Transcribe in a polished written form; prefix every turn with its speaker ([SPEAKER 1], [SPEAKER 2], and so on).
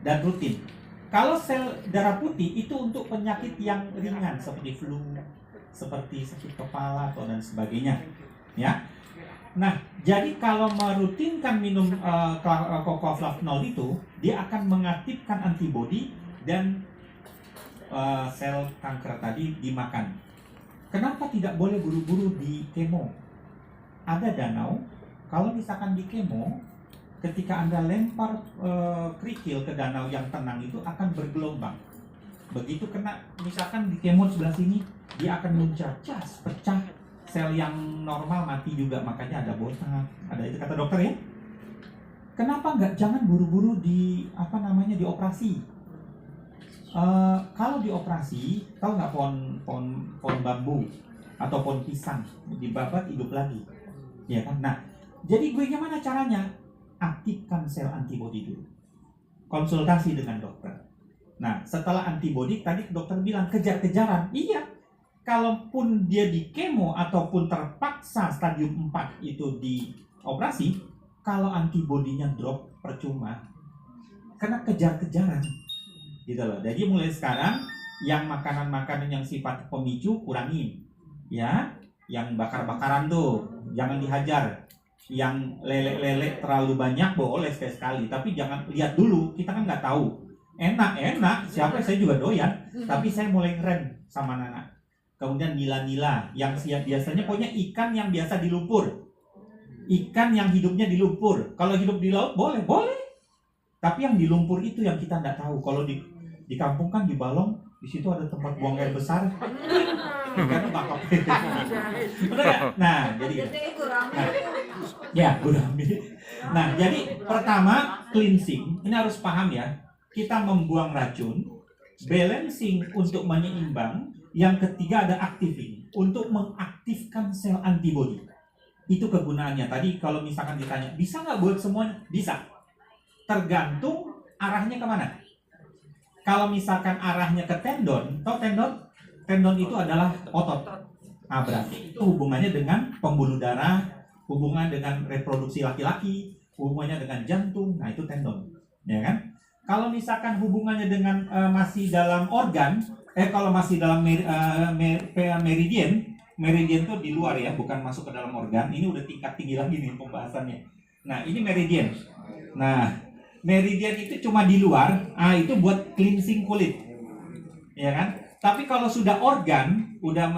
[SPEAKER 1] dan rutin. Kalau sel darah putih itu untuk penyakit yang ringan seperti flu, seperti sakit kepala atau dan sebagainya, ya. Nah, jadi kalau merutinkan minum Cocoflavanol itu, dia akan mengaktifkan antibodi dan sel kanker tadi dimakan. Kenapa tidak boleh buru-buru di kemo? Ada danau, kalau misalkan di kemo, ketika Anda lempar kerikil ke danau yang tenang itu akan bergelombang. Begitu kena, misalkan di kemo sebelah sini, dia akan muncul, pecah. Sel yang normal mati juga, makanya ada botak, ada itu kata dokter ya. Kenapa jangan buru-buru dioperasi? Kalau dioperasi, tahu nggak pohon bambu atau pohon pisang dibabat hidup lagi, ya kan? Nah, jadi gimana caranya? Aktifkan sel antibodi dulu. Konsultasi dengan dokter. Nah, setelah antibodi tadi dokter bilang kejar-kejaran, iya. Kalaupun dia di kemo ataupun terpaksa stadium 4 itu dioperasi, kalau antibodinya drop percuma, karena kejar-kejaran gitu loh. Jadi mulai sekarang yang makanan-makanan yang sifat pemicu kurangin, ya. Yang bakar-bakaran tuh jangan dihajar. Yang lele-lele terlalu banyak boleh sekali, tapi jangan lihat dulu, kita kan nggak tahu. Enak, siapa saya juga doyan, tapi saya mulai keren sama Nana. Kemudian nila-nila yang biasanya pokoknya ikan yang biasa di lumpur. Ikan yang hidupnya di lumpur. Kalau hidup di laut boleh. Tapi yang di lumpur itu yang kita nggak tahu. Kalau di kampung kan di Balong, di situ ada tempat buang air besar. Ikan bakal. Nah, jadi gurami. Nah, jadi pertama cleansing. Ini harus paham ya. Kita membuang racun, balancing untuk menyeimbang. Yang ketiga ada activing, untuk mengaktifkan sel antibodi. Itu kegunaannya. Tadi kalau misalkan ditanya, bisa nggak buat semuanya? Bisa. Tergantung arahnya kemana. Kalau misalkan arahnya ke tendon, tahu tendon? Tendon itu adalah otot. Nah, berarti itu hubungannya dengan pembuluh darah, hubungan dengan reproduksi laki-laki, hubungannya dengan jantung. Nah, itu tendon, ya kan? Kalau misalkan hubungannya dengan masih dalam organ, kalau masih dalam meridian tuh di luar ya, bukan masuk ke dalam organ. Ini udah tingkat tinggi lagi nih pembahasannya. Nah, ini meridian. Nah, meridian itu cuma di luar, itu buat cleansing kulit, ya kan? Tapi kalau sudah organ, udah